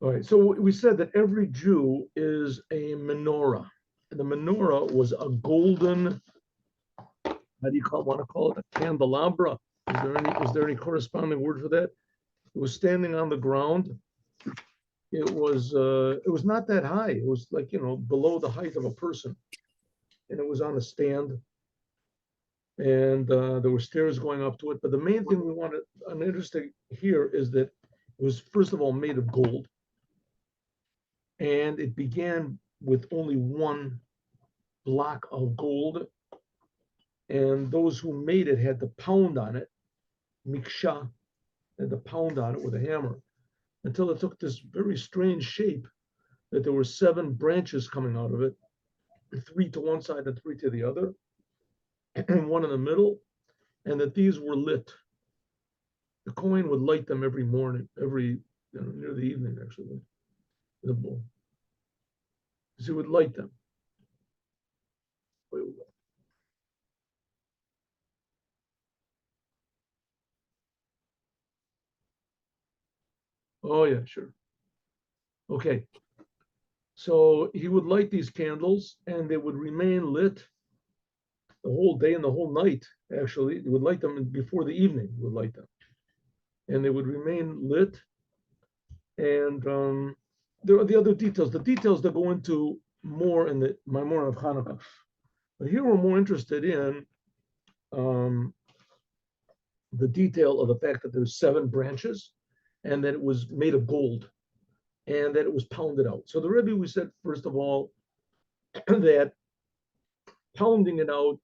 All right, so we said that every Jew is a menorah. And the menorah was a golden, how do you want to call it, a candelabra? Is there any corresponding word for that? It was standing on the ground. It was not that high. It was like, below the height of a person. And it was on a stand. And there were stairs going up to it. But the main thing I'm interested here is that it was, first of all, made of gold. And it began with only one block of gold. And those who made it had to pound on it, miksha, had to pound on it with a hammer, until it took this very strange shape that there were 7 branches coming out of it, 3 to one side and 3 to the other, and one in the middle, and that these were lit. The Kohen would light them every morning, near the evening, actually. So he would light them. Oh, yeah, sure. Okay. So he would light these candles, and they would remain lit the whole day and the whole night. Actually, he would light them before the evening. He would light them, and they would remain lit. And there are the other details. The details that go into more in the Menora of Hanukkah. But here we're more interested in the detail of the fact that there's 7 branches, and that it was made of gold, and that it was pounded out. So the Rebbe, we said first of all that pounding it out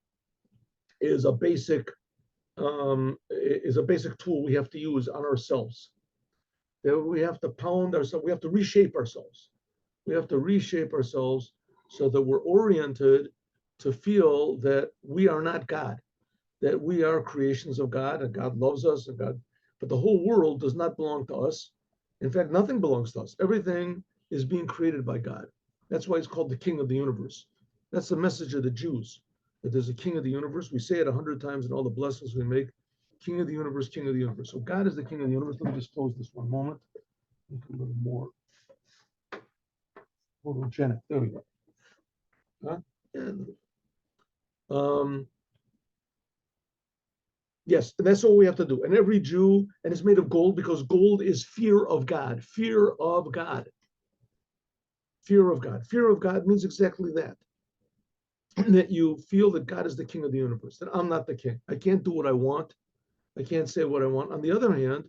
is a basic tool we have to use on ourselves. That we have to pound ourselves. We have to reshape ourselves. We have to reshape ourselves so that we're oriented to feel that we are not God, that we are creations of God, and God loves us, but the whole world does not belong to us. In fact, nothing belongs to us. Everything is being created by God. That's why it's called the King of the Universe. That's the message of the Jews, that there's a King of the Universe. We say it 100 times in all the blessings we make. King of the Universe, King of the Universe. So God is the King of the Universe. Let me just close this one moment. Make it a little more photogenic. There we go. Huh? And, yes, and that's all we have to do. And every Jew, and it's made of gold because gold is fear of God. Fear of God. Fear of God. Fear of God means exactly that. That you feel that God is the King of the universe, that I'm not the king. I can't do what I want. I can't say what I want. On the other hand,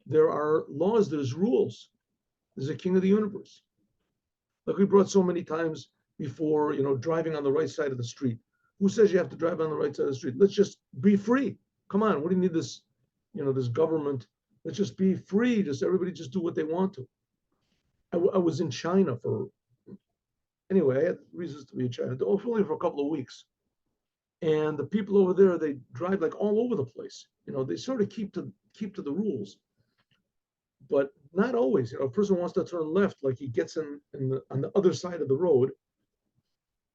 there are laws, there's rules. There's a King of the universe. Like we brought so many times before, driving on the right side of the street. Who says you have to drive on the right side of the street? Let's just be free. Come on, what do you need this, this government? Let's just be free. Everybody just do what they want to. I was in China anyway, I had reasons to be in China, only for a couple of weeks. And the people over there, they drive like all over the place. They sort of keep to the rules, but not always. A person wants to turn left, like he gets on the other side of the road,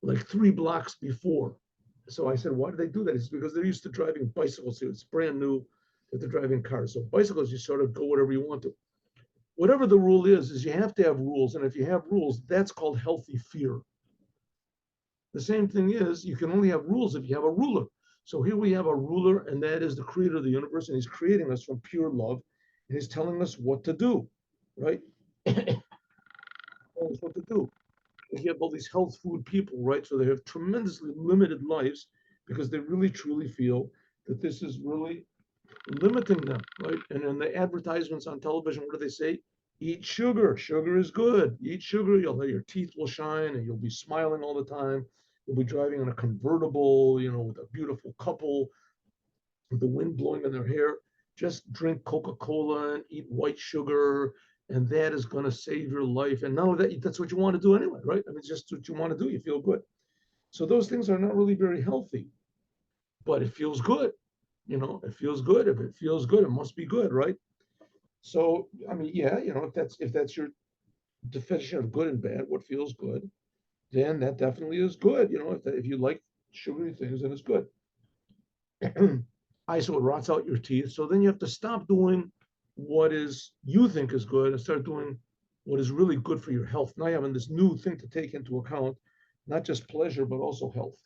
like 3 blocks before. So I said, why do they do that? It's because they're used to driving bicycles here. It's brand new that they're driving cars. So bicycles, you sort of go whatever you want to. Whatever the rule is you have to have rules. And if you have rules, that's called healthy fear. The same thing is, you can only have rules if you have a ruler. So here we have a ruler, and that is the creator of the universe, and he's creating us from pure love, and he's telling us what to do, right? Telling us what to do. You have all these health food people, right? So they have tremendously limited lives because they really truly feel that this is really limiting them, right? And in the advertisements on television, what do they say? Eat sugar. Sugar is good. Eat sugar. Your teeth will shine, and you'll be smiling all the time. You'll be driving in a convertible, with a beautiful couple, with the wind blowing in their hair. Just drink Coca-Cola and eat white sugar, and that is going to save your life. And not only that, that's what you want to do anyway, right? I mean, it's just what you want to do. You feel good. So those things are not really very healthy, but it feels good. It feels good. If it feels good, it must be good, right? So, I mean, yeah, if that's your definition of good and bad, what feels good, then that definitely is good. If you like sugary things, then it's good. So it rots out your teeth. So then you have to stop doing what you think is good and start doing what is really good for your health. Now you're having this new thing to take into account, not just pleasure, but also health.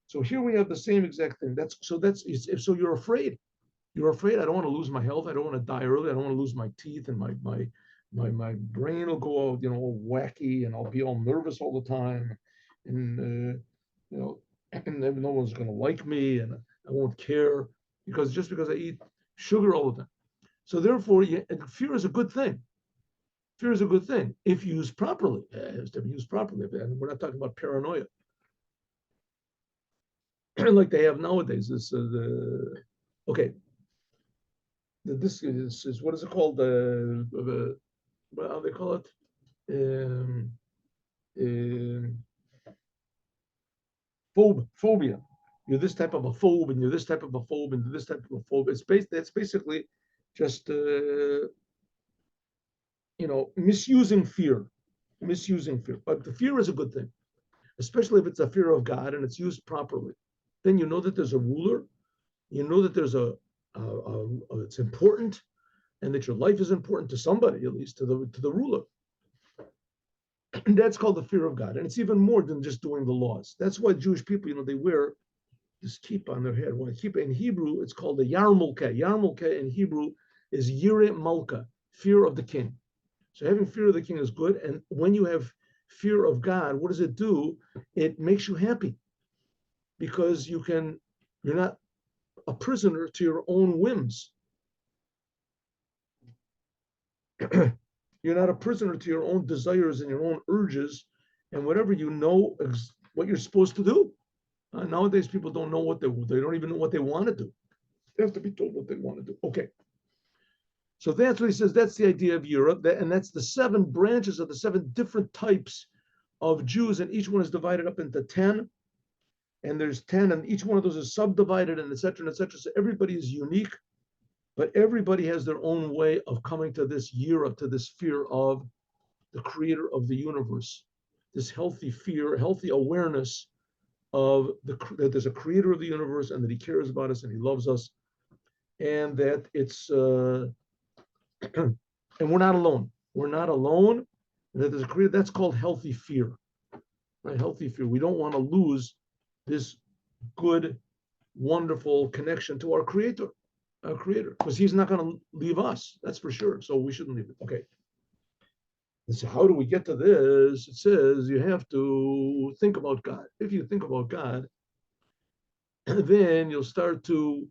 So here we have the same exact thing. So you're afraid. You're afraid. I don't want to lose my health. I don't want to die early. I don't want to lose my teeth, and my brain will go out, all wacky, and I'll be all nervous all the time, and and then no one's going to like me, and I won't care because I eat sugar all the time. So therefore, fear is a good thing. Fear is a good thing if used properly. It has to be used properly, and we're not talking about paranoia like they have nowadays. Okay. This is what is it called? What do they call it? Um, um, phobia. You're this type of a phobe, and you're this type of a phobe, and you're this type of a phobe. That's basically just misusing fear, misusing fear. But the fear is a good thing, especially if it's a fear of God and it's used properly. Then you know that there's a ruler. You know that there's it's important, and that your life is important to somebody, at least to the ruler. And that's called the fear of God. And it's even more than just doing the laws. That's why Jewish people, they wear this kippah on their head. Well, kippah in Hebrew, it's called the yarmulke. Yarmulke in Hebrew is yire malka, fear of the king. So having fear of the king is good. And when you have fear of God, what does it do? It makes you happy because you're not a prisoner to your own whims. You're not a prisoner to your own desires and your own urges and whatever what you're supposed to do. Nowadays, people don't know they don't even know what they want to do. They have to be told what they want to do. Okay. So that's what he says. That's the idea of Europe. And that's the 7 branches of the 7 different types of Jews. And each one is divided up into 10. And there's 10, and each one of those is subdivided, and et cetera, and et cetera. So everybody is unique, but everybody has their own way of coming to this Europe, to this fear of the creator of the universe, this healthy fear, healthy awareness of that there's a creator of the universe and that he cares about us and he loves us, and that it's and we're not alone. We're not alone. And that there's a creator. That's called healthy fear, right? Healthy fear. We don't want to lose this good, wonderful connection to our creator, because he's not going to leave us. That's for sure. So we shouldn't leave it. Okay. So how do we get to this? It says you have to think about God. If you think about God, then you'll start to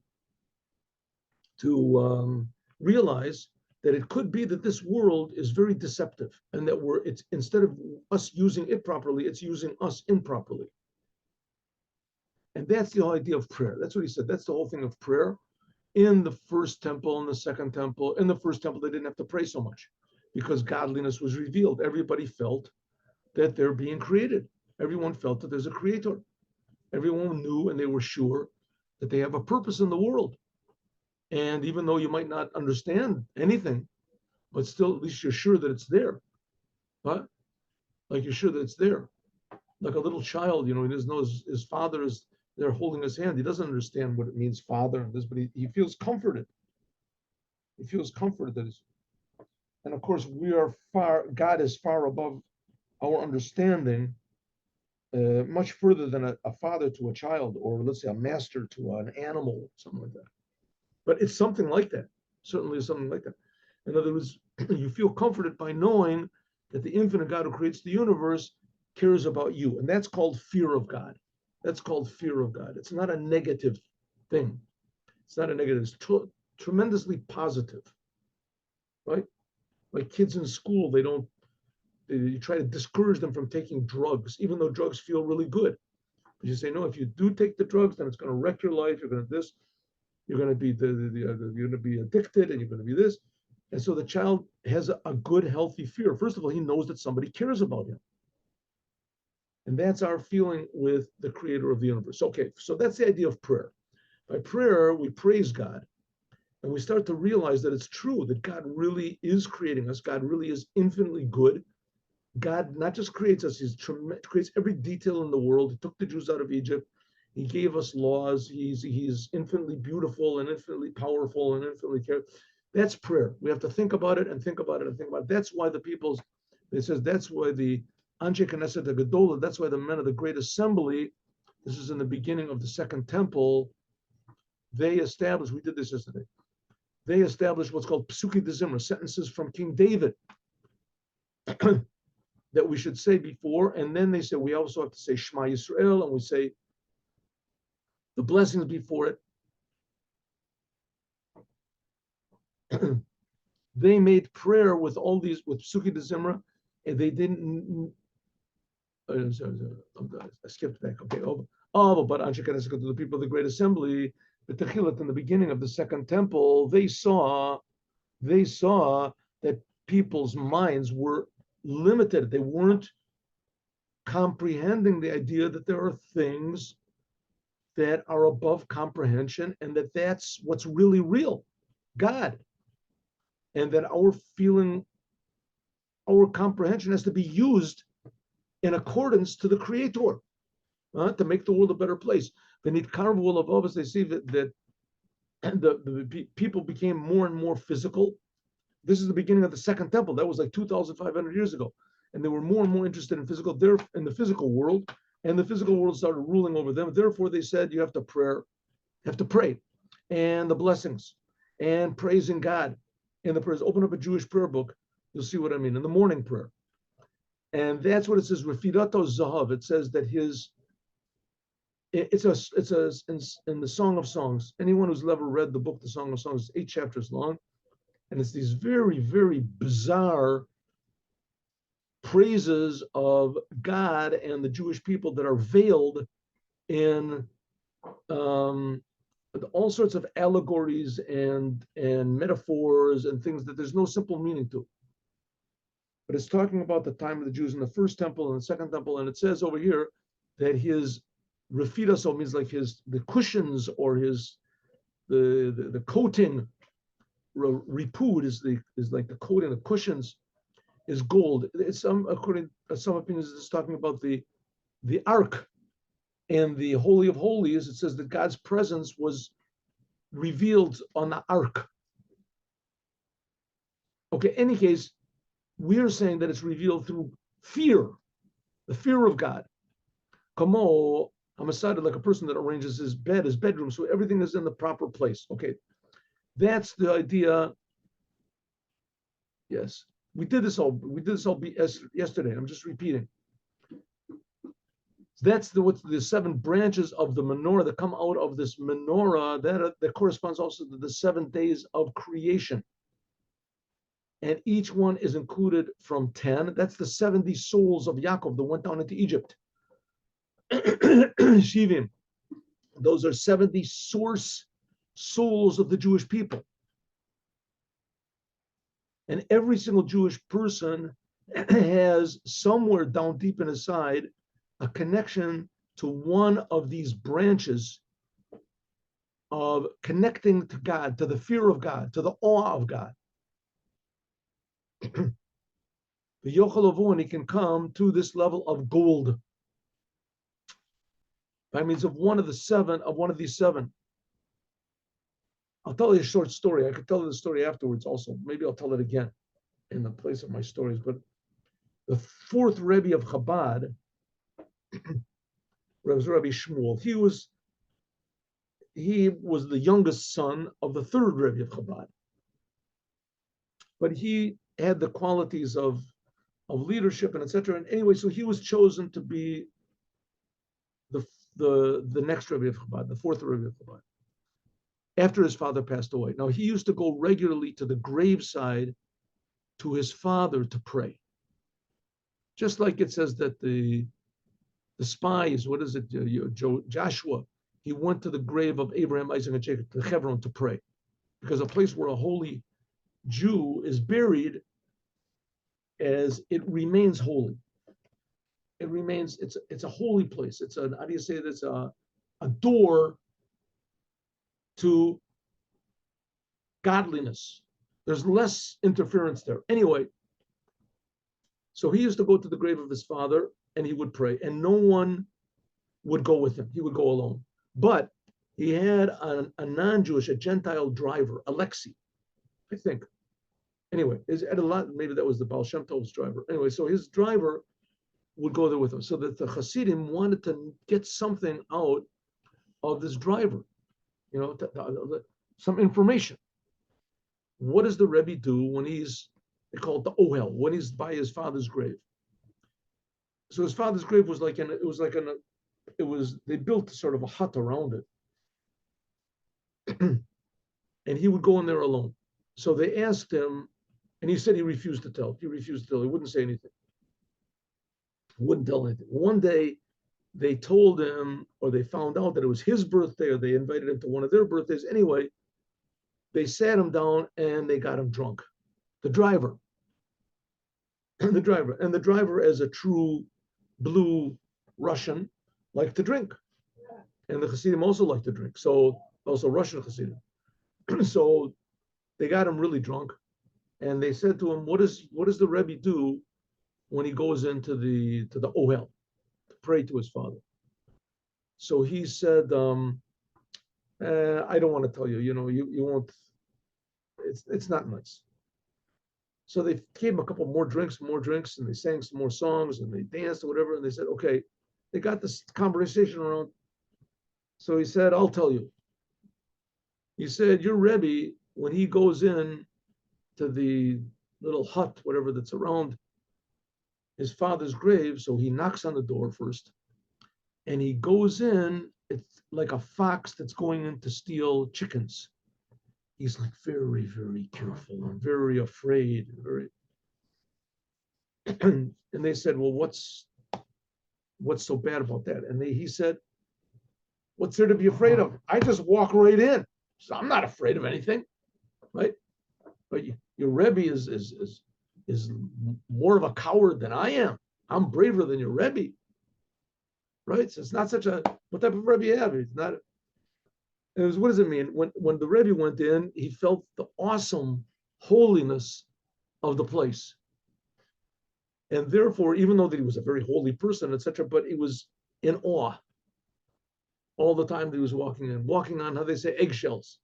realize that it could be that this world is very deceptive, and that it's instead of us using it properly, it's using us improperly. And that's the whole idea of prayer. That's what he said. That's the whole thing of prayer. In the first temple, in the second temple, in the first temple, they didn't have to pray so much because godliness was revealed. Everybody felt that they're being created. Everyone felt that there's a creator. Everyone knew and they were sure that they have a purpose in the world. And even though you might not understand anything, but still at least you're sure that it's there. But like you're sure that it's there. Like a little child, he doesn't know his father is there holding his hand. He doesn't understand what it means, father, and this, but he feels comforted. He feels comforted that and of course God is far above our understanding, much further than a father to a child, or let's say a master to an animal, something like that. But it's something like that. Certainly something like that. In other words, you feel comforted by knowing that the infinite God who creates the universe cares about you. And that's called fear of God. That's called fear of God. It's not a negative thing. It's not a negative. It's tremendously positive, right? Like kids in school, you try to discourage them from taking drugs, even though drugs feel really good. But you say, no, if you do take the drugs, then it's going to wreck your life. You're going to this. You're going to be you're going to be addicted, and you're going to be this. And so the child has a good, healthy fear. First of all, he knows that somebody cares about him. And that's our feeling with the creator of the universe. Okay, so that's the idea of prayer. By prayer, we praise God. And we start to realize that it's true, that God really is creating us. God really is infinitely good. God not just creates us, he creates every detail in the world. He took the Jews out of Egypt. He gave us laws. He's infinitely beautiful and infinitely powerful and infinitely care. That's prayer. We have to think about it and think about it and think about it. That's why the people's, it says, that's why the Anshe Knesset Gedolah, that's why the men of the Great Assembly, this is in the beginning of the Second Temple, they established, we did this yesterday, they established what's called Psuki de Zimra, sentences from King David that we should say before. And then they said, we also have to say Shema Yisrael, and we say the blessings before it. They made prayer with all these, with Psuki de Zimra, and they didn't, I skipped back, okay. But Anshe Knesset, to the people of the Great Assembly, the Techilat in the beginning of the Second Temple, they saw that people's minds were limited. They weren't comprehending the idea that there are things that are above comprehension, and that's what's really real, God. And that our feeling, our comprehension has to be used in accordance to the Creator, to make the world a better place. They need carnival of others. They see that the people became more and more physical. This is the beginning of the Second Temple. That was like 2,500 years ago. And they were more and more interested in the physical world, and the physical world started ruling over them. Therefore, they said, you have to pray, and the blessings, and praising God. And the prayers, open up a Jewish prayer book, you'll see what I mean, in the morning prayer. And that's what it says, Refidato Zahav. It says that it's in the Song of Songs. Anyone who's ever read the book, the Song of Songs, is 8 chapters long. And it's these very, very bizarre praises of God and the Jewish people that are veiled in all sorts of allegories and metaphors and things that there's no simple meaning to. But it's talking about the time of the Jews in the first temple and the second temple, and it says over here that his refidaso means like the cushions or the coating. Ripud is like the coating, the cushions is gold. It's according to some opinions, it's talking about the ark and the Holy of Holies. It says that God's presence was revealed on the ark. Okay, in any case, we're saying that it's revealed through fear, the fear of God. Kamo, I'm aside like a person that arranges his bedroom, so everything is in the proper place. Okay, that's the idea. Yes, we did this all yesterday. I'm just repeating. That's what's the 7 branches of the menorah that come out of this menorah that corresponds also to the 7 days of creation. And each one is included from 10. That's the 70 souls of Yaakov that went down into Egypt. Shivim. Those are 70 source souls of the Jewish people. And every single Jewish person has somewhere down deep in his side a connection to one of these branches of connecting to God, to the fear of God, to the awe of God. The Yochel, and he can come to this level of gold by means of one of these 7. I'll tell you a short story. I could tell you the story afterwards also. Maybe I'll tell it again in the place of my stories. But the 4th Rebbe of Chabad, Rabbi Shmuel, he was the youngest son of the 3rd Rebbe of Chabad. But he had the qualities of leadership and etc. And anyway, so he was chosen to be the next Rebbe of Chabad, the 4th Rebbe of Chabad, after his father passed away. Now, he used to go regularly to the graveside to his father to pray. Just like it says that the spies, what is it, Joshua, he went to the grave of Abraham, Isaac, and Jacob, to Hebron, to pray. Because a place where a holy Jew is buried, as it remains holy. It remains, it's a holy place. It's how do you say it? It's a door to godliness. There's less interference there. Anyway, so he used to go to the grave of his father and he would pray, and no one would go with him. He would go alone. But he had a non-Jewish, a Gentile driver, Alexei. I think. Anyway, is at a lot. Maybe that was the Baal Shem Tov's driver. Anyway, so his driver would go there with him, so that the Hasidim wanted to get something out of this driver, some information. What does the Rebbe do when they call it the Ohel, when he's by his father's grave? So his father's grave was they built sort of a hut around it. And he would go in there alone. So they asked him, and he said he refused to tell. He refused to tell. He wouldn't say anything. Wouldn't tell anything. One day, they told him, or they found out that it was his birthday, or they invited him to one of their birthdays. Anyway, they sat him down and they got him drunk. The driver. And the driver, as a true blue Russian, liked to drink. And the Hasidim also liked to drink. So, also Russian Hasidim. So they got him really drunk. And they said to him, what does the Rebbe do when he goes into the Ohel to pray to his father? So he said, I don't want to tell you, you won't, it's not nice. So they gave him a couple more drinks, and they sang some more songs, and they danced or whatever, and they said, okay, they got this conversation around. So he said, I'll tell you. He said, your Rebbe, when he goes in to the little hut, whatever that's around his father's grave, so he knocks on the door first, and he goes in, it's like a fox that's going in to steal chickens. He's like very, very careful and very afraid. And they said, well, what's so bad about that? And he said, what's there to be afraid of? I just walk right in. So I'm not afraid of anything, right? But your Rebbe is more of a coward than I am. I'm braver than your Rebbe, right? So it's not such a, what type of Rebbe you have? It's not. What does it mean? When the Rebbe went in, he felt the awesome holiness of the place. And therefore, even though that he was a very holy person, etc., but he was in awe all the time that he was walking on, how they say, eggshells.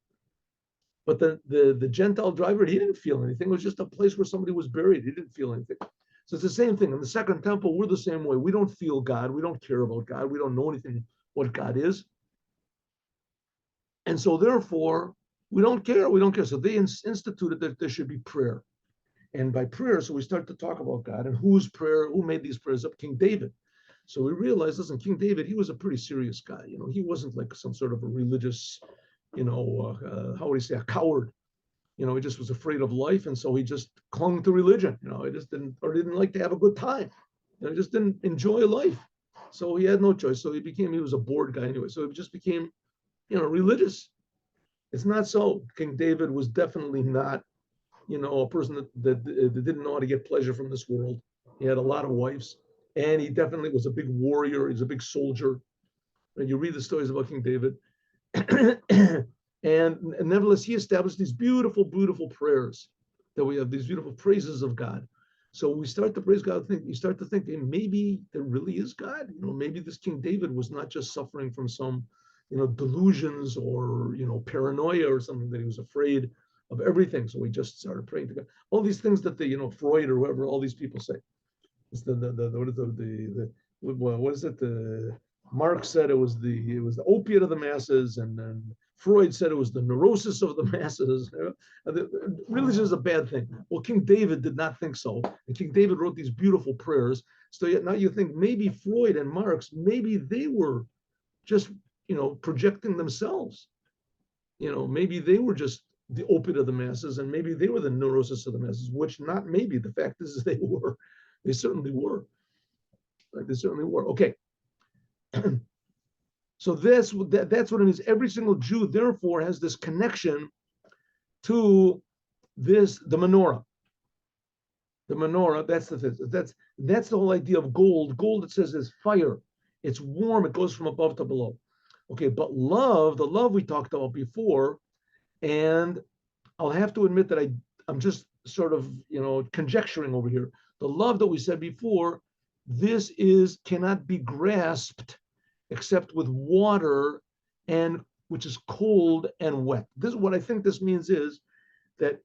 But the Gentile driver, he didn't feel anything. It was just a place where somebody was buried. He didn't feel anything. So it's the same thing. In the second temple, we're the same way. We don't feel God. We don't care about God. We don't know anything what God is. And so therefore, we don't care. So they instituted that there should be prayer. And by prayer, so we start to talk about God and who made these prayers up? King David. So we realized, listen, King David, he was a pretty serious guy. He wasn't like some sort of a religious, how would he say, a coward. He just was afraid of life. And so he just clung to religion. He just didn't like to have a good time. He just didn't enjoy life. So he had no choice. So he was a bored guy anyway. So he just became religious. It's not so. King David was definitely not, a person that didn't know how to get pleasure from this world. He had a lot of wives, and he definitely was a big warrior. He was a big soldier. And you read the stories about King David. And nevertheless, he established these beautiful, beautiful prayers that we have, these beautiful praises of God. So we start to praise God. You start to think, hey, maybe there really is God. Maybe this King David was not just suffering from some delusions or, paranoia or something, that he was afraid of everything. So we just started praying to God. All these things that Freud or whoever, all these people say. It's what is it? Marx said it was the opiate of the masses, and then Freud said it was the neurosis of the masses. Religion is a bad thing. Well, King David did not think so. And King David wrote these beautiful prayers. So now you think maybe Freud and Marx, maybe they were just projecting themselves. Maybe they were just the opiate of the masses, and maybe they were the neurosis of the masses, which not maybe. The fact is they were. They certainly were. Right? They certainly were. Okay. So that's what it means. Every single Jew, therefore, has this connection to the menorah. The menorah, that's the whole idea of gold. Gold, it says, is fire. It's warm. It goes from above to below. Okay, but love, the love we talked about before, and I'll have to admit that I'm just sort of, conjecturing over here. The love that we said before, this cannot be grasped except with water, and which is cold and wet. This is what I think this means, is that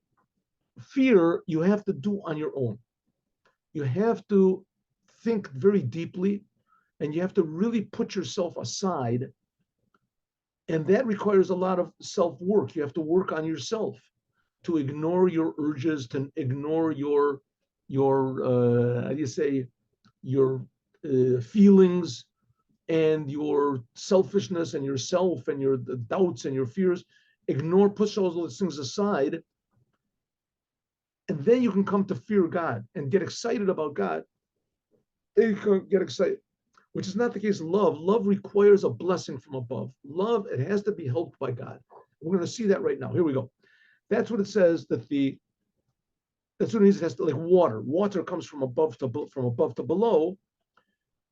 fear you have to do on your own. You have to think very deeply, and you have to really put yourself aside. And that requires a lot of self-work. You have to work on yourself to ignore your urges, to ignore your how do you say, your feelings and your selfishness and yourself and your doubts and your fears. Ignore, push all those things aside, and then you can come to fear God and get excited about God. Then you can get excited, which is not the case of love. Love requires a blessing from above. Love, it has to be helped by God. We're going to see that right now. Here we go. That's what it says, that's what it means. It has to, like water. Water comes from above to below.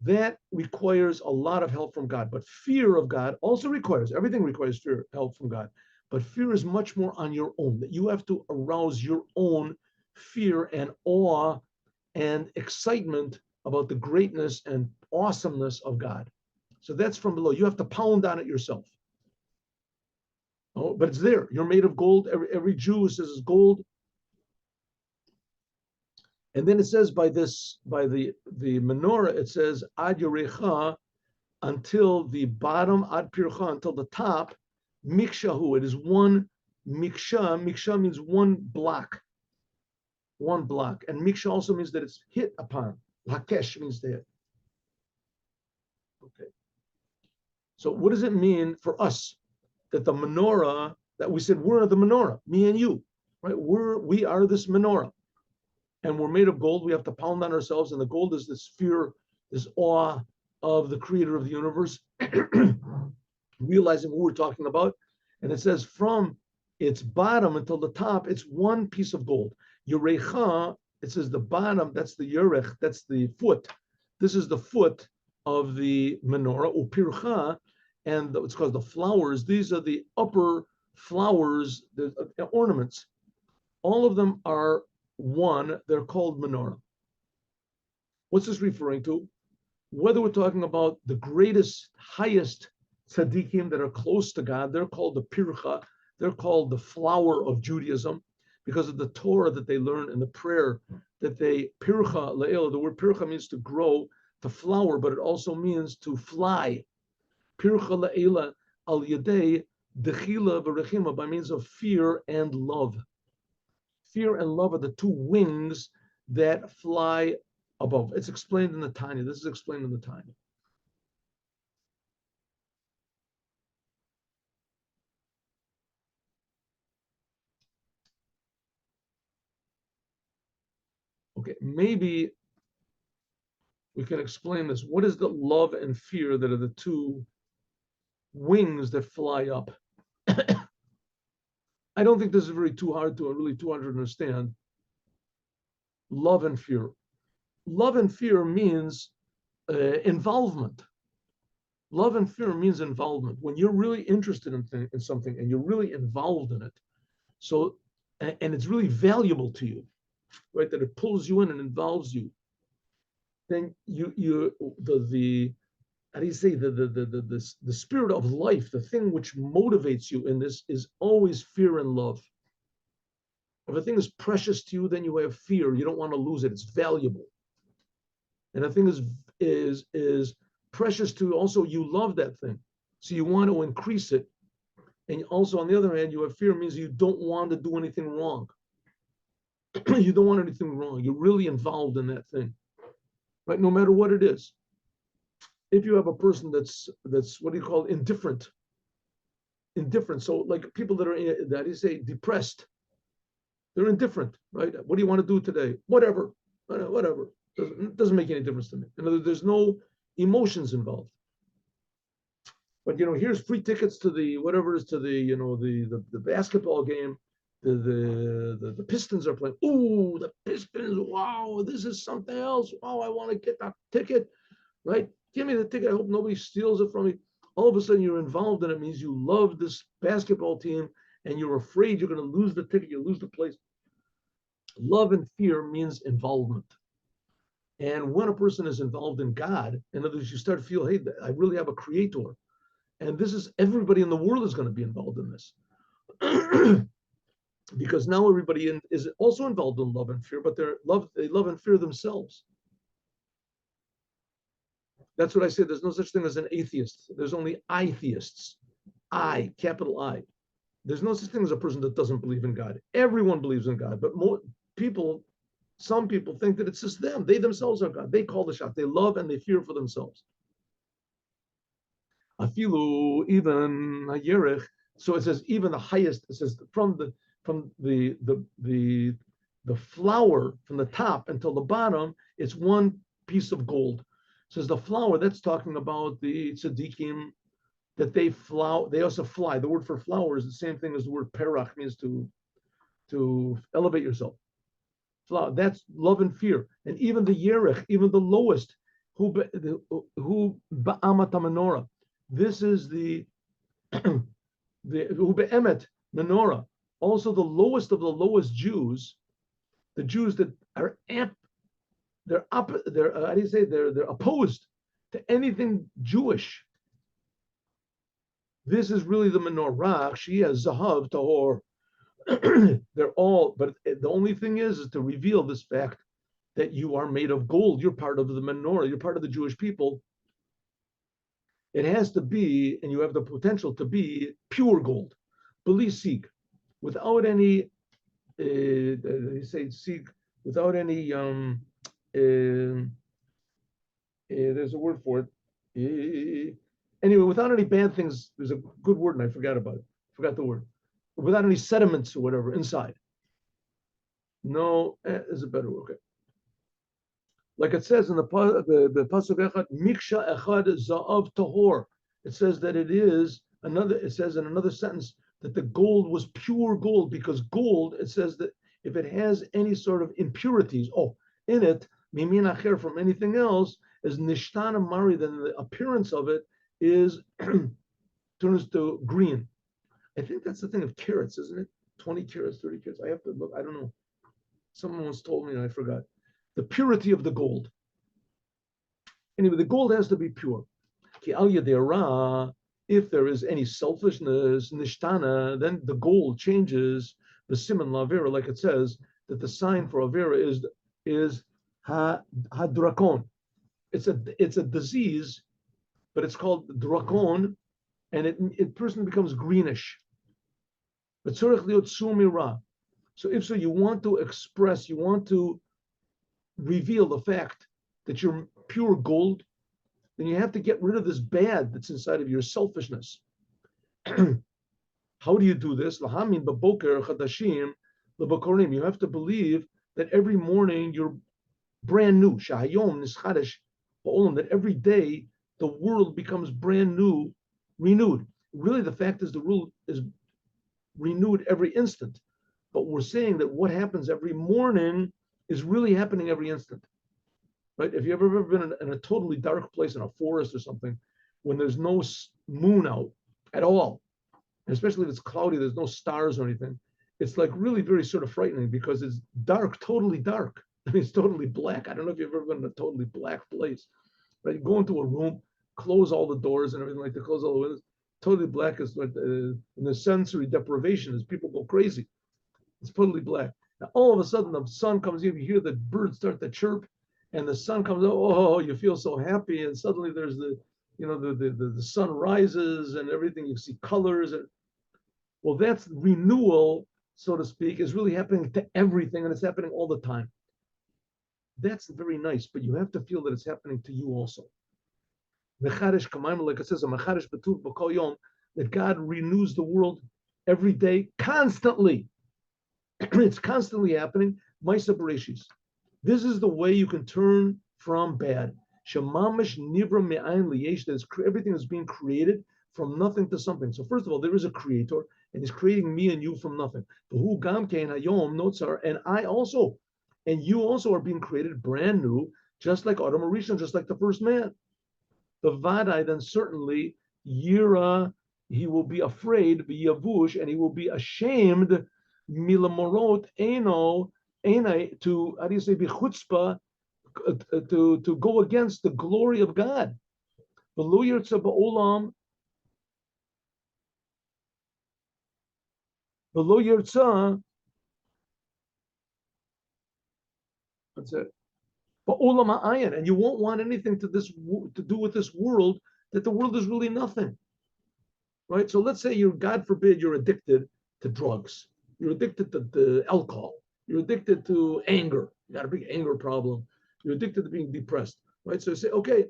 That requires a lot of help from God. But fear of God also requires, everything requires fear, help from God. But fear is much more on your own, that you have to arouse your own fear and awe and excitement about the greatness and awesomeness of God. So that's from below. You have to pound on it yourself. Oh, but it's there. You're made of gold. Every Jew says it's gold. And then it says by the menorah, it says ad yorecha, until the bottom, ad pircha, until the top, mikshahu. It is one miksha. Miksha means one block. One block. And miksha also means that it's hit upon. Lakesh means to hit. Okay. So what does it mean for us that the menorah, that we said we're the menorah, me and you, right? We are this menorah. And we're made of gold. We have to pound on ourselves. And the gold is this fear, this awe of the creator of the universe, realizing what we're talking about. And it says from its bottom until the top, it's one piece of gold. Yorecha, it says the bottom, that's the yorech, that's the foot. This is the foot of the menorah, upircha, and it's called the flowers. These are the upper flowers, the ornaments. All of them are one, they're called menorah. What's this referring to? Whether we're talking about the greatest, highest tzaddikim that are close to God, they're called the pircha, they're called the flower of Judaism, because of the Torah that they learn and the prayer that they, pircha, la'el, the word pircha means to grow, to flower, but it also means to fly. Pircha la'ela al yadei dechila v'rechima, by means of fear and love. Fear and love are the two wings that fly above. It's explained in the Tanya. This is explained in the Tanya. Okay, maybe we can explain this. What is the love and fear that are the two wings that fly up? I don't think this is really too hard to understand. Love and fear. Love and fear means involvement. Love and fear means involvement. When you're really interested in something and you're really involved in it, so and it's really valuable to you, right? That it pulls you in and involves you. Then the how do you say the spirit of life, the thing which motivates you in this is always fear and love. If a thing is precious to you, then you have fear. You don't want to lose it. It's valuable. And a thing is precious to you, also you love that thing. So you want to increase it. And also on the other hand, you have fear means you don't want to do anything wrong. You don't want anything wrong. You're really involved in that thing. Right? No matter what it is. If you have a person that's what do you call it? Indifferent. So like people that are that is say depressed, they're indifferent, right? What do you want to do today? Whatever. Doesn't make any difference to me. In other words, there's no emotions involved. But here's free tickets to the whatever it is, to the the basketball game. The Pistons are playing. Ooh, the Pistons! Wow, this is something else. Wow, I want to get that ticket. Right? Give me the ticket. I hope nobody steals it from me. All of a sudden, you're involved in it. It means you love this basketball team, and you're afraid you're going to lose the ticket. You lose the place. Love and fear means involvement. And when a person is involved in God, in other words, you start to feel, hey, I really have a creator. And this is everybody in the world is going to be involved in this. because now everybody is also involved in love and fear, but they love and fear themselves. That's what I say. There's no such thing as an atheist. There's only I-theists. I, capital I. There's no such thing as a person that doesn't believe in God. Everyone believes in God, but some people think that it's just them. They themselves are God. They call the shot. They love and they fear for themselves. Afilu, even a yerich. So it says even the highest. It says from the flower from the top until the bottom, it's one piece of gold. It says the flower. That's talking about the tzaddikim, that they flower. They also fly. The word for flower is the same thing as the word perach, means to elevate yourself. Flower. That's love and fear. And even the yerich, even the lowest, who ba'amat menora. This is the who be'emet Menora. Also, the lowest of the lowest Jews, the Jews that are they're how do you say, they're opposed to anything Jewish. This is really the menorah. She has zahav tahor. They're all, but the only thing is to reveal this fact that you are made of gold. You're part of the menorah. You're part of the Jewish people. It has to be, and you have the potential to be pure gold, beli without any. They say seek without any. There's a word for it. Anyway, without any bad things. There's a good word, and I forgot about it. Forgot the word. Without any sediments or whatever inside. No, is a better word. Okay. Like it says in the pasuk echad, miksha echad za'av tahor. It says that it is another. It says in another sentence that the gold was pure gold, because gold, it says that if it has any sort of impurities, in it, mimin acher, from anything else, is nishtana mari, then the appearance of it is turns to green. I think that's the thing of carats, isn't it? 20 carats, 30 carats. I have to look. I don't know. Someone once told me and I forgot. The purity of the gold. Anyway, the gold has to be pure. If there is any selfishness, nishtana, then the gold changes the siman lavera, like it says that the sign for avera is hadrakon. It's a disease, but it's called drakon, and it person becomes greenish. But so if so, you want to express, you want to reveal the fact that you're pure gold, then you have to get rid of this bad that's inside of your selfishness. How do you do this? You have to believe that every morning you're brand new. That every day the world becomes brand new, renewed. Really, the fact is the world is renewed every instant. But we're saying that what happens every morning is really happening every instant, right? If you've ever been in a totally dark place in a forest or something, when there's no moon out at all, and especially if it's cloudy, there's no stars or anything, it's like really very sort of frightening, because it's dark, totally dark. I mean, it's totally black. I don't know if you've ever been in a totally black place, right? You go into a room, close all the doors and everything, like to close all the windows. Totally black is what, and the sensory deprivation as people go crazy. It's totally black. Now, all of a sudden, the sun comes in, you hear the birds start to chirp, and the sun comes out, you feel so happy, and suddenly there's the sun rises and everything, you see colors. Well, that's renewal, so to speak, is really happening to everything, and it's happening all the time. That's very nice, but you have to feel that it's happening to you also. Like it says, that God renews the world every day, constantly. It's constantly happening. This is the way you can turn from bad. That everything is being created from nothing to something. So first of all, there is a creator, and he's creating me and you from nothing. And I also, and you also are being created brand new, just like Adam Rishon, just like the first man. The Vadai, then certainly, Yira, he will be afraid, Yavush, and he will be ashamed, Milamorot, Eno, to, how do you say, Bichutzpah, to go against the glory of God. V'lo yirtzeh ba'olam, v'lo yirtzeh That's it. But olam ha'ayin, and you won't want anything to do with this world, that the world is really nothing, right? So let's say God forbid, you're addicted to drugs, you're addicted to alcohol, you're addicted to anger, you got a big anger problem, you're addicted to being depressed, right? So you say, okay,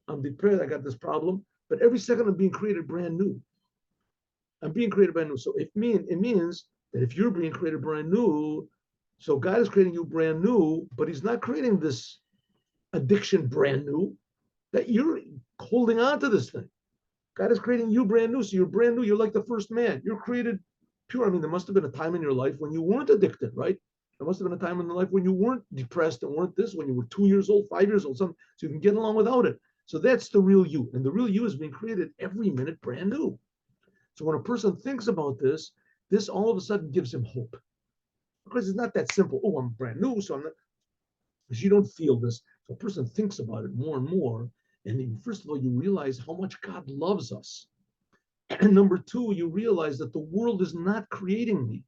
I'm depressed, I got this problem, but every second I'm being created brand new. I'm being created brand new. So it means that if you're being created brand new, so God is creating you brand new, but He's not creating this addiction brand new, that you're holding on to this thing. God is creating you brand new. So you're brand new. You're like the first man. You're created pure. I mean, there must have been a time in your life when you weren't addicted, right? There must have been a time in your life when you weren't depressed and weren't this, when you were 2 years old, 5 years old, something, so you can get along without it. So that's the real you. And the real you is being created every minute brand new. So when a person thinks about this all of a sudden gives him hope. Because it's not that simple. Oh, I'm brand new, so I'm not. Because you don't feel this. So a person thinks about it more and more. And first of all, you realize how much God loves us. And number two, you realize that the world is not creating me,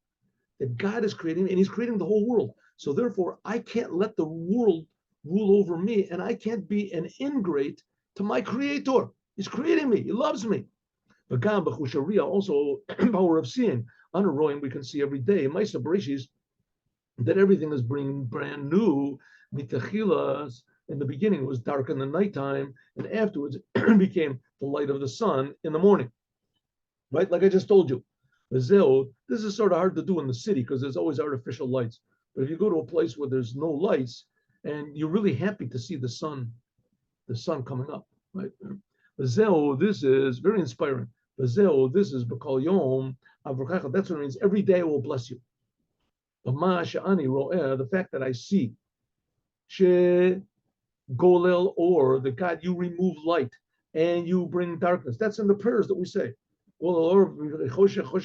that God is creating me, and He's creating the whole world. So therefore, I can't let the world rule over me, and I can't be an ingrate to my Creator. He's creating me. He loves me. But God, also power of seeing. On a rowing, we can see every day. Maisa Bereshis, that everything is being brand new. Mitachilas, in the beginning, it was dark in the nighttime, and afterwards it became the light of the sun in the morning. Right? Like I just told you. This is sort of hard to do in the city because there's always artificial lights. But if you go to a place where there's no lights, and you're really happy to see the sun coming up, right? This is very inspiring. This is B'kol Yom Avrochecha. That's what it means. Every day I will bless you. The fact that I see, She Golel, or the God, you remove light and you bring darkness. That's in the prayers that we say. That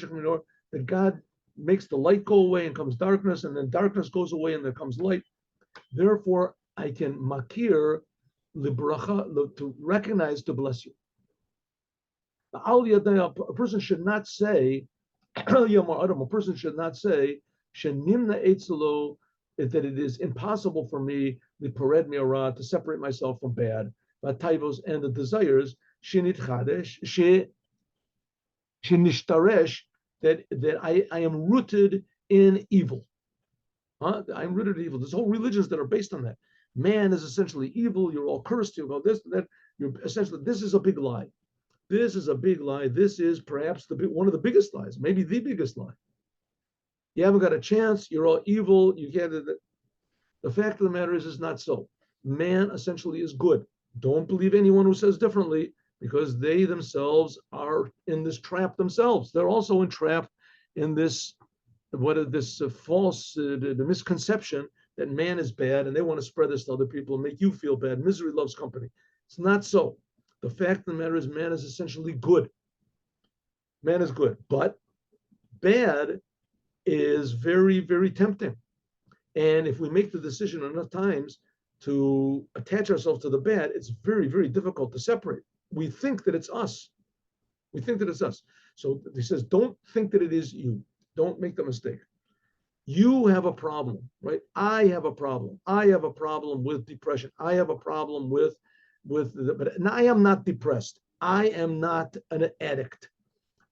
God makes the light go away and comes darkness, and then darkness goes away and there comes light. Therefore, I can makir libracha, to recognize, to bless you. A person should not say, a person should not say, that it is impossible for me, to separate myself from bad, and the desires, that I am rooted in evil. I'm rooted in evil. There's whole religions that are based on that. Man is essentially evil. You're all cursed. You go this, that. You're essentially, this is a big lie. This is a big lie. This is perhaps one of the biggest lies, maybe the biggest lie. You haven't got a chance. You're all evil. You can't. The fact of the matter is not so. Man essentially is good. Don't believe anyone who says differently, because they themselves are in this trap themselves. They're also entrapped in this, false, the misconception that man is bad, and they want to spread this to other people and make you feel bad. Misery loves company. It's not so. The fact of the matter is, man is essentially good. Man is good, but bad is very, very tempting. And if we make the decision enough times to attach ourselves to the bad, it's very, very difficult to separate. We think that it's us. We think that it's us. So he says, don't think that it is you. Don't make the mistake. You have a problem, right? I have a problem. I have a problem with depression. I have a problem but I am not depressed. I am not an addict.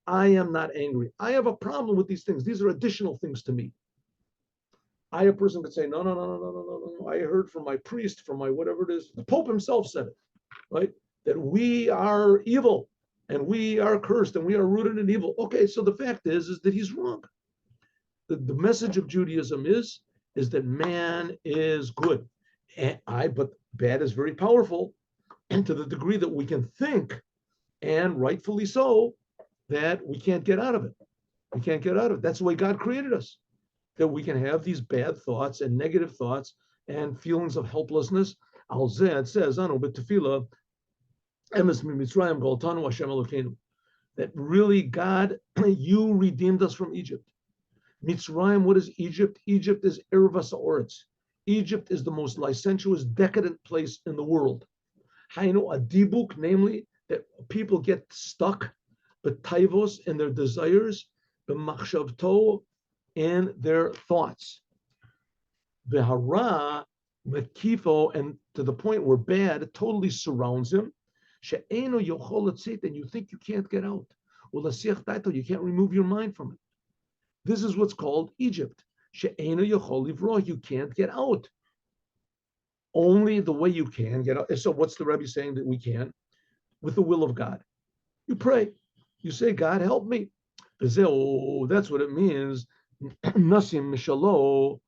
I am not angry. I have a problem with these things. These are additional things to me. A person could say, no. I heard from my priest, from my whatever it is. The Pope himself said it, right? That we are evil and we are cursed and we are rooted in evil. Okay, so the fact is that he's wrong. The message of Judaism is that man is good. But bad is very powerful. And to the degree that we can think, and rightfully so, that we can't get out of it. We can't get out of it. That's the way God created us. That we can have these bad thoughts and negative thoughts and feelings of helplessness. Al Zeh, it says, that really, God, you redeemed us from Egypt. Mitzrayim, what is Egypt? Egypt is Ervas Ha'oretz. Egypt is the most licentious, decadent place in the world. Hainu adibuk, namely, that people get stuck, but taivos, in their desires, b'machshavto, in their thoughts. V'hara, Mekifo, and to the point where bad totally surrounds him. She'eno yochol letzeit, and you think you can't get out. Ulasiach daito, you can't remove your mind from it. This is what's called Egypt. She'eno yochol livro, you can't get out. Only the way you can get out. So what's the Rebbe saying that we can? With the will of God. You pray. You say, God, help me. That's what it means. Nasim mishalo.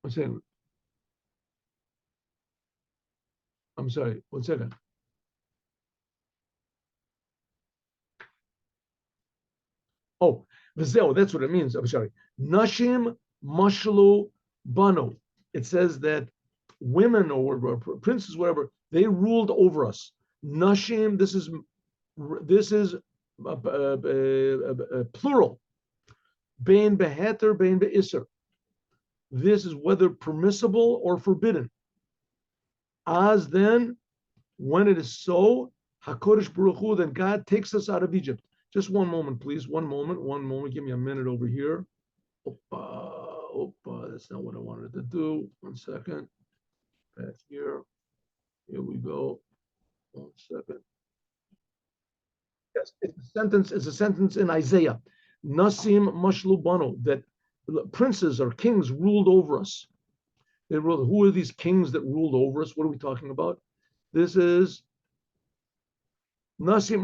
I'm saying, I'm sorry, 1 second. Oh, v'zeo, that's what it means. I'm sorry. Nashim mashlu banu. It says that women or princes, whatever, they ruled over us. Nashim, this is plural. Bein beheter, bein beiser. This is whether permissible or forbidden. As then, when it is so, HaKadosh Baruch Hu, then God takes us out of Egypt. Just one moment, please. One moment. Give me a minute over here. Opa, that's not what I wanted to do. 1 second. Back here. Here we go. 1 second. Yes, it's a sentence in Isaiah. Nasim Mashlubano, that princes or kings ruled over us. They ruled. Who are these kings that ruled over us? What are we talking about? This is Nasim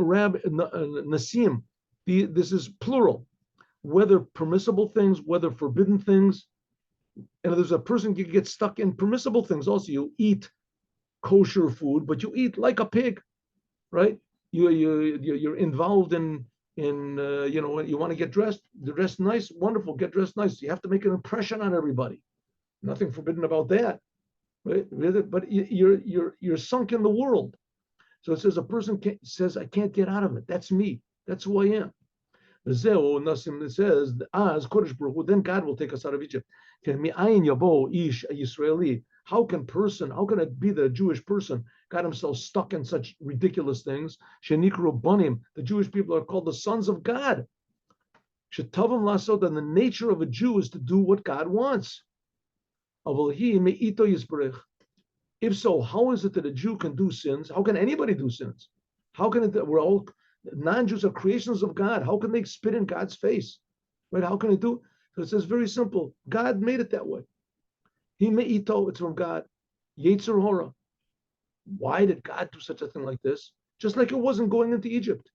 Nasim. This is plural. Whether permissible things, whether forbidden things. And there's a person you get stuck in permissible things. Also, you eat kosher food, but you eat like a pig, right? You're involved in you want to get dressed nice, wonderful, get dressed nice. You have to make an impression on everybody. Nothing forbidden about that, right? But you're sunk in the world. So it says a person says, I can't get out of it. That's me. That's who I am. It says, as Kodesh Baruch Hu, then God will take us out of Egypt. How can it be that a Jewish person got himself stuck in such ridiculous things? The Jewish people are called the sons of God. And the nature of a Jew is to do what God wants. If so, how is it that a Jew can do sins? How can anybody do sins? How can it, we're all, non-Jews are creations of God. How can they spit in God's face? Right? How can they do? So it says very simple. God made it that way. He me'ito, it's from God. Yetzer hora. Why did God do such a thing like this? Just like it wasn't going into Egypt.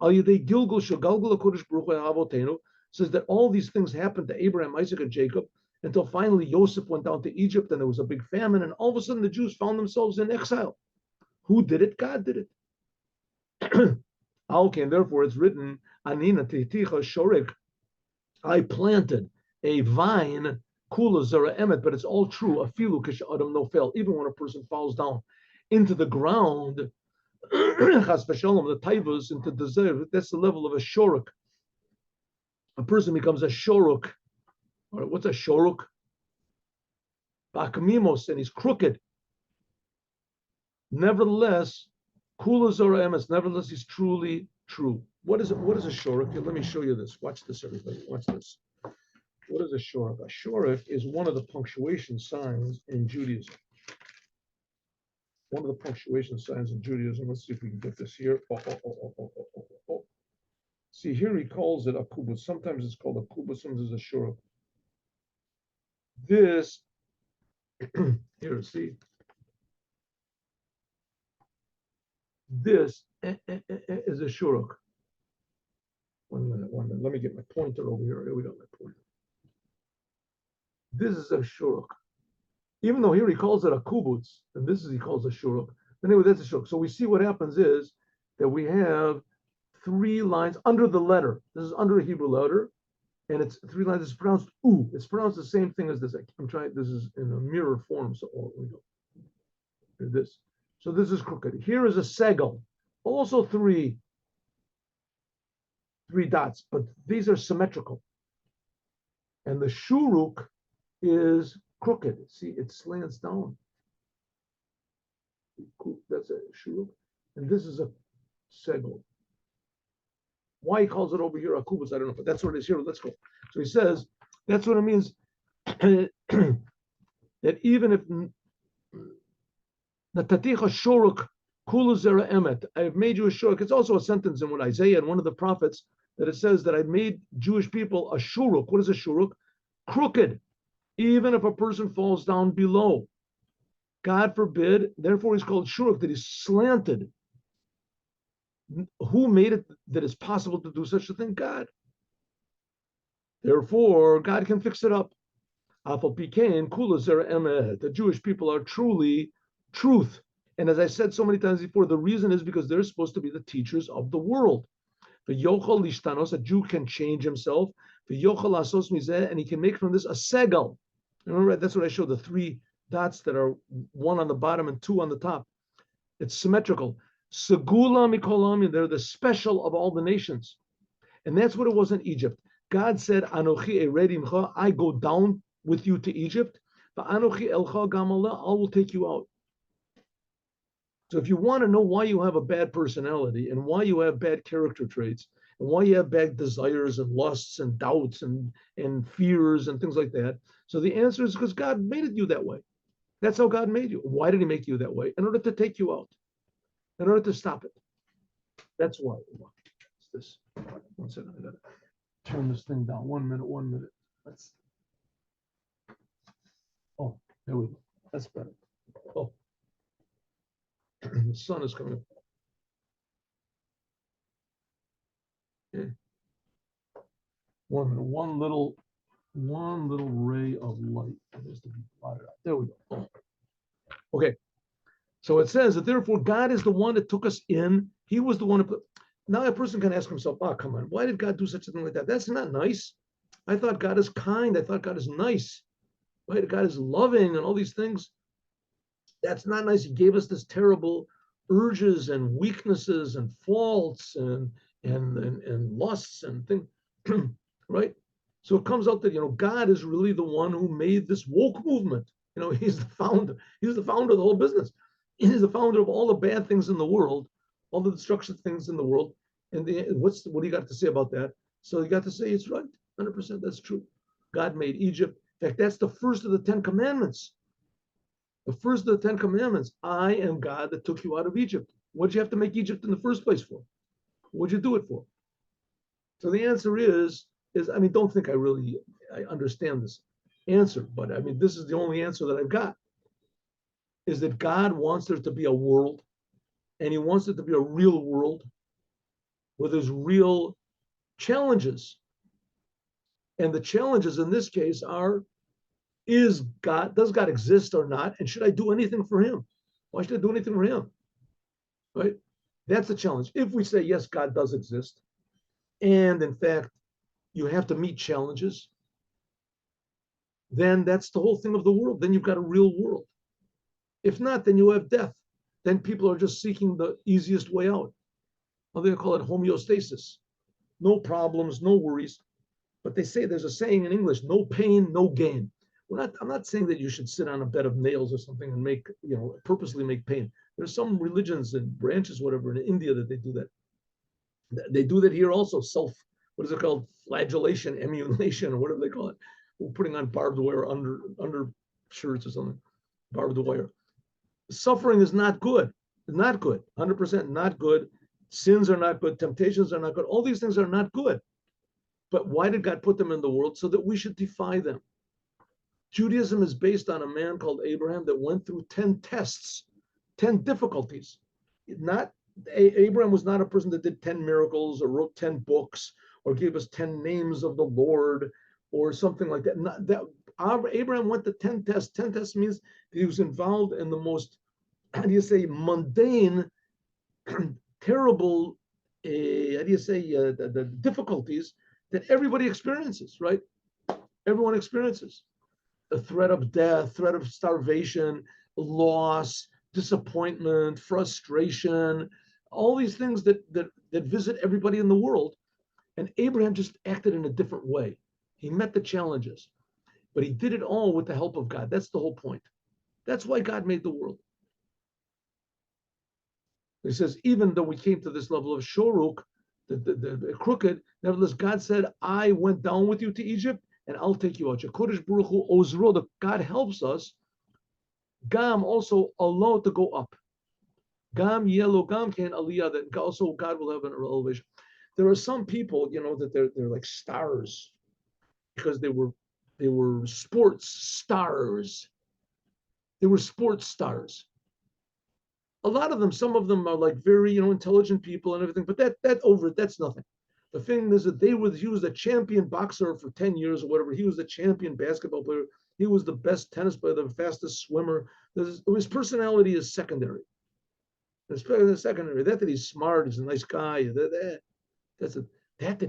Al Yedei Gilgul Shagalgul HaKodesh Baruch Hu Avotenu says that all these things happened to Abraham, Isaac, and Jacob until finally Joseph went down to Egypt and there was a big famine, and all of a sudden the Jews found themselves in exile. Who did it? God did it. Okay, and therefore it's written, Anina Titicha Shorik, I planted a vine, Kula Zara Emet, but it's all true. Afilu Kish Adam no fail, even when a person falls down into the ground, Chas v'shalom, the taivas into desert, that's the level of a shoruk. A person becomes a shoruk. All right, what's a shoruk? Bakamimos, and he's crooked. Nevertheless, kula zora emes, nevertheless, he's truly true. What is it? What is a shoruk? Let me show you this. Watch this, everybody. Watch this. What is a shoruk? A shoruk is one of the punctuation signs in Judaism. One of the punctuation signs in Judaism. Let's see if we can get this here. See, here he calls it a kubus. Sometimes it's called a kubus, sometimes it's a shuruk. This, here, see. This is a shuruk. 1 minute. Let me get my pointer over here. Here we go, my pointer. This is a shuruk. Even though here he calls it a kubutz, and this is he calls a shuruk. Anyway, that's a shuruk. So we see what happens is that we have 3 lines under the letter. This is under a Hebrew letter, and it's 3 lines. It's pronounced u. It's pronounced the same thing as this. I'm trying. This is in a mirror form. So we go. Here, this. So this is crooked. Here is a segel. Also 3 dots, but these are symmetrical. And the shuruk is crooked. See, it slants down. That's a shuruk. And this is a segel. Why he calls it over here a kubus, I don't know, but that's what it is here. Let's go. So he says, that's what it means. that even if Nataticha shuruk kulu zera emet, I have made you a shuruk. It's also a sentence in what Isaiah and one of the prophets that it says that I made Jewish people a shuruk. What is a shuruk? Crooked, even if a person falls down below. God forbid, therefore he's called shuruk, that he's slanted. Who made it that it's possible to do such a thing? God. Therefore, God can fix it up. The Jewish people are truly truth. And as I said so many times before, the reason is because they're supposed to be the teachers of the world. A Jew can change himself. And he can make from this a segel. Remember, that's what I showed, the 3 dots that are 1 on the bottom and 2 on the top. It's symmetrical. Segula mikolam, they're the special of all the nations. And that's what it was in Egypt. God said, Anochi eredimcha, I go down with you to Egypt, but Anochi elcha gamala, I will take you out. So if you want to know why you have a bad personality and why you have bad character traits and why you have bad desires and lusts and doubts and fears and things like that, so the answer is because God made it you that way. That's how God made you. Why did he make you that way? In order to take you out, in order to stop it. That's why. What's this? 1 second, I gotta turn this thing down. 1 minute. Let's. Oh, there we go. That's better. Oh, the sun is coming up. Okay. 1 minute. One little ray of light that has to be blotted out. There we go. Oh. Okay. So it says that therefore God is the one that took us in. He was the one who put. Now a person can ask himself, oh, come on, why did God do such a thing like that? That's not nice. I thought God is kind. I thought God is nice. Right? God is loving and all these things. That's not nice. He gave us this terrible urges and weaknesses and faults and lusts and things, right? So it comes out that God is really the one who made this woke movement. He's the founder. He's the founder of the whole business. He's the founder of all the bad things in the world, all the destructive things in the world. And what do you got to say about that? So you got to say it's right, 100%. That's true. God made Egypt. In fact, that's the first of the 10 commandments. The first of the 10 commandments. I am God that took you out of Egypt. What did you have to make Egypt in the first place for? What'd you do it for? So the answer is don't think I understand this answer, but this is the only answer that I've got. Is that God wants there to be a world, and he wants it to be a real world where there's real challenges. And the challenges in this case are, does God exist or not? And should I do anything for him? Why should I do anything for him? Right? That's the challenge. If we say, yes, God does exist, and in fact, you have to meet challenges, then that's the whole thing of the world. Then you've got a real world. If not, then you have death. Then people are just seeking the easiest way out. They call it homeostasis. No problems, no worries. But they say, there's a saying in English, no pain, no gain. I'm not saying that you should sit on a bed of nails or something and purposely make pain. There's some religions and branches, whatever, in India that they do that. They do that here also, what is it called? Flagellation, emulation, or whatever they call it. We're putting on barbed wire under shirts or something, barbed wire. Suffering is not good. Not good. 100% not good. Sins are not good. Temptations are not good. All these things are not good. But why did God put them in the world? So that we should defy them. Judaism is based on a man called Abraham that went through 10 tests, 10 difficulties. Abraham was not a person that did 10 miracles or wrote 10 books or gave us 10 names of the Lord or something like that. Abraham went to 10 tests. 10 tests means that he was involved in the most, mundane, terrible, the difficulties that everybody experiences, right? Everyone experiences. A threat of death, threat of starvation, loss, disappointment, frustration, all these things that visit everybody in the world. And Abraham just acted in a different way. He met the challenges, but he did it all with the help of God. That's the whole point. That's why God made the world. He says, even though we came to this level of shoruk, the crooked, nevertheless, God said, I went down with you to Egypt, and I'll take you out. Kodesh Baruch Hu Ozro, God helps us. Gam also alone to go up. Gam yellow gam can aliyah, that also God will have an elevation. There are some people, that they're like stars because they were sports stars. They were sports stars. A lot of them, some of them are like very, intelligent people and everything, but that's nothing. The thing is that he was the champion boxer for 10 years or whatever. He was the champion basketball player. He was the best tennis player, the fastest swimmer. His personality is secondary. It's secondary. That he's smart, he's a nice guy. That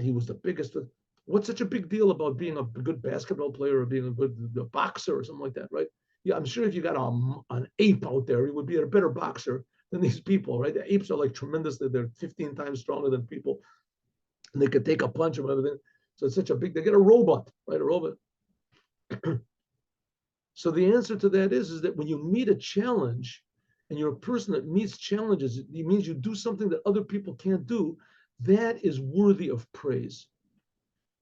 he was the biggest. What's such a big deal about being a good basketball player or being a good boxer or something like that, right? Yeah, I'm sure if you got an ape out there, he would be a better boxer than these people, right? The apes are like tremendous. They're 15 times stronger than people, and they could take a punch and everything. So it's such a big. They get a robot, right? A robot. So the answer to that is that when you meet a challenge, and you're a person that meets challenges, it means you do something that other people can't do. That is worthy of praise.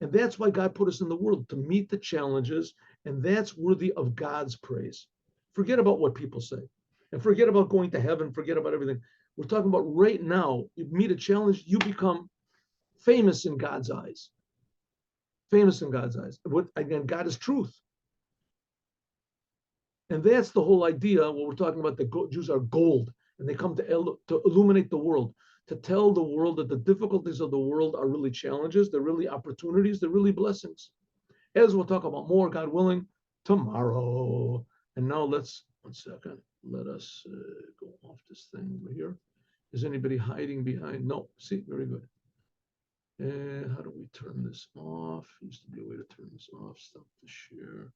And that's why God put us in the world, to meet the challenges, and that's worthy of God's praise. Forget about what people say, and forget about going to heaven, forget about everything. We're talking about right now. You meet a challenge, you become famous in God's eyes. Famous in God's eyes. Again, God is truth. And that's the whole idea. What we're talking about, the Jews are gold, and they come to illuminate the world, to tell the world that the difficulties of the world are really challenges, they're really opportunities, they're really blessings. As we'll talk about more, God willing, tomorrow. And now one second, let us go off this thing over here. Is anybody hiding behind? No, see, very good. And how do we turn this off? Used to be a way to turn this off, stop the share.